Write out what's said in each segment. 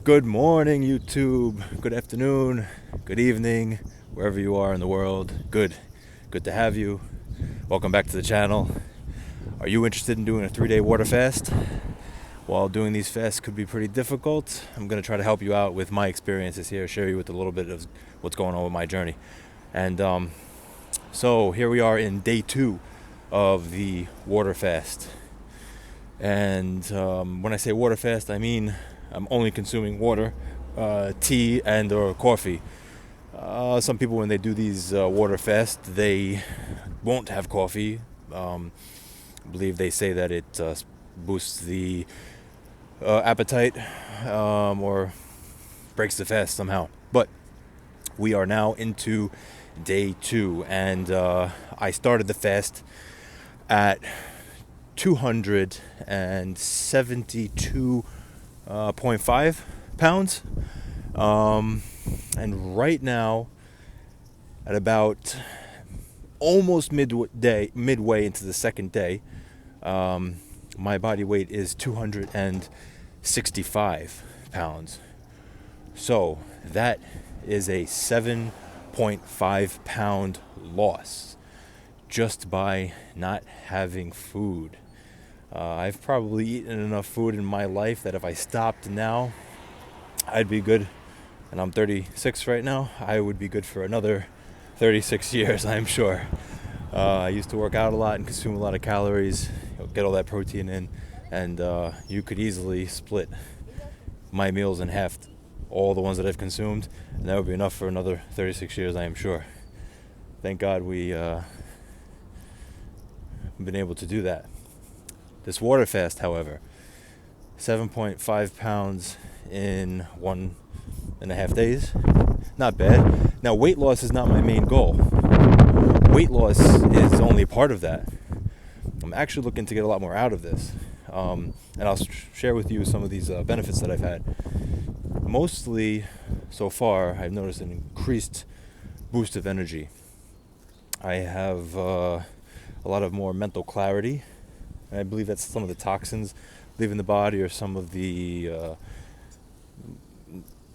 Good morning, YouTube. Good afternoon. Good evening, wherever you are in the world. Good to have you. Welcome back to the channel. Are you interested in doing a 3-day water fast? While doing these fasts could be pretty difficult, I'm going to try to help you out with my experiences here, share you with a little bit of what's going on with my journey. And so here we are in day 2 of the water fast. And when I say water fast, I mean I'm only consuming water, tea, and or coffee. Some people, when they do these water fasts, they won't have coffee. I believe they say that it boosts the appetite or breaks the fast somehow. But we are now into day 2, and I started the fast at 272.5 pounds, and right now at about almost midway into the second day, my body weight is 265 pounds. So that is a 7.5 pound loss just by not having food. I've probably eaten enough food in my life that if I stopped now, I'd be good. And I'm 36 right now. I would be good for another 36 years, I'm sure. I used to work out a lot and consume a lot of calories, get all that protein in, and you could easily split my meals in half, all the ones that I've consumed, and that would be enough for another 36 years, I am sure. Thank God we've been able to do that. This water fast, however, 7.5 pounds in 1.5 days, not bad. Now, weight loss is not my main goal. Weight loss is only part of that. I'm actually looking to get a lot more out of this, and I'll share with you some of these benefits that I've had. Mostly, so far, I've noticed an increased boost of energy. I have a lot of more mental clarity. And I believe that's some of the toxins leaving the body, or some of the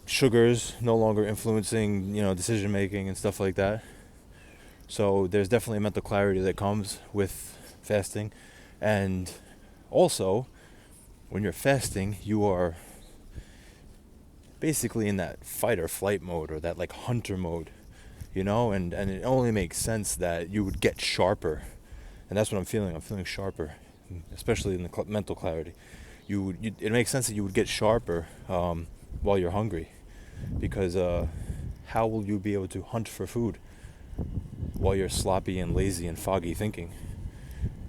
sugars no longer influencing, decision making and stuff like that. So there's definitely a mental clarity that comes with fasting. And also, when you're fasting, you are basically in that fight or flight mode, or that like hunter mode, and it only makes sense that you would get sharper. And that's what I'm feeling. I'm feeling sharper, especially in the mental clarity. It makes sense that you would get sharper while you're hungry, because how will you be able to hunt for food while you're sloppy and lazy and foggy thinking?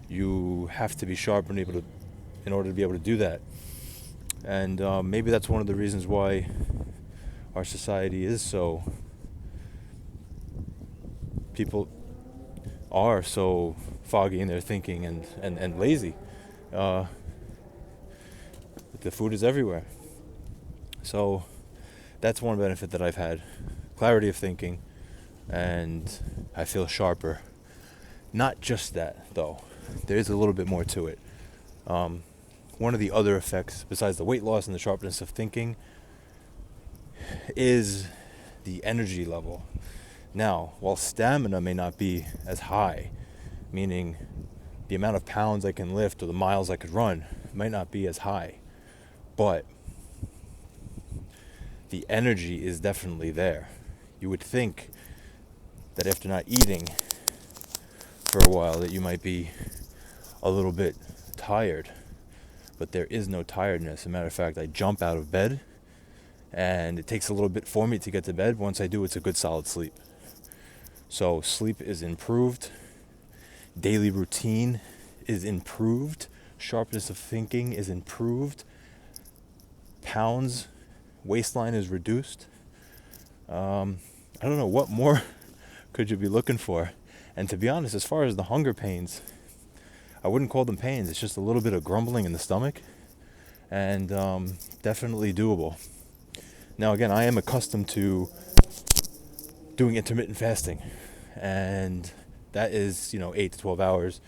You have to be sharp in order to be able to do that. And maybe that's one of the reasons why our society is so, people are so foggy in their thinking and lazy. The food is everywhere. So that's one benefit that I've had. Clarity of thinking, and I feel sharper. Not just that, though. There is a little bit more to it. One of the other effects, besides the weight loss and the sharpness of thinking, is the energy level. Now, while stamina may not be as high, meaning the amount of pounds I can lift or the miles I could run might not be as high, but the energy is definitely there. You would think that after not eating for a while that you might be a little bit tired, but there is no tiredness. As a matter of fact, I jump out of bed, and it takes a little bit for me to get to bed. Once I do, it's a good solid sleep. So sleep is improved, daily routine is improved, sharpness of thinking is improved, pounds, waistline is reduced. I don't know, what more could you be looking for? And to be honest, as far as the hunger pains, I wouldn't call them pains. It's just a little bit of grumbling in the stomach, and definitely doable. Now, again, I am accustomed to doing intermittent fasting, and that is 8 to 12 hours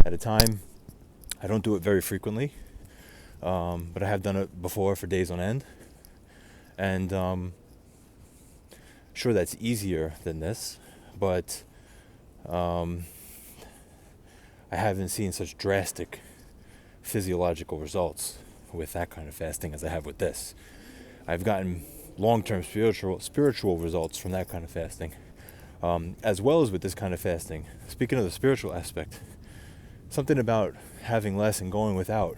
at a time. I don't do it very frequently, but I have done it before for days on end. And sure, that's easier than this, but I haven't seen such drastic physiological results with that kind of fasting as I have with this. I've gotten long-term spiritual results from that kind of fasting, as well as with this kind of fasting. Speaking of the spiritual aspect, something about having less and going without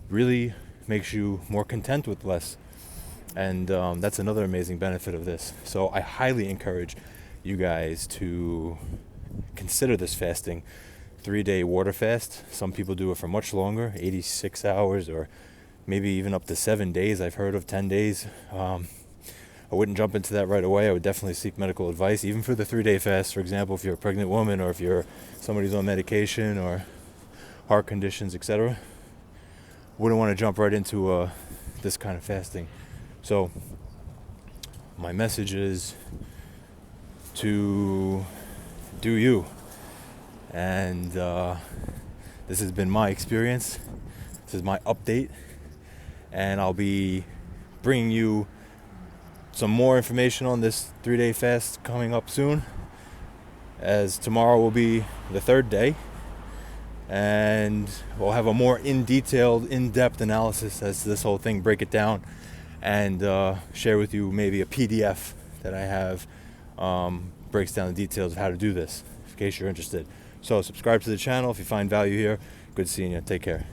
really makes you more content with less. And that's another amazing benefit of this. So I highly encourage you guys to consider this fasting 3-day water fast. Some people do it for much longer, 86 hours, or maybe even up to 7 days. I've heard of 10 days. I wouldn't jump into that right away. I would definitely seek medical advice, even for the 3-day fast. For example, if you're a pregnant woman, or if you're somebody who's on medication or heart conditions, etc. Wouldn't want to jump right into this kind of fasting. So my message is to do you. And this has been my experience. This is my update. And I'll be bringing you some more information on this 3-day fast coming up soon, as tomorrow will be the 3rd day. And we'll have a more in-depth analysis as to this whole thing, break it down, and share with you maybe a PDF that I have, breaks down the details of how to do this, in case you're interested. So subscribe to the channel if you find value here. Good seeing you. Take care.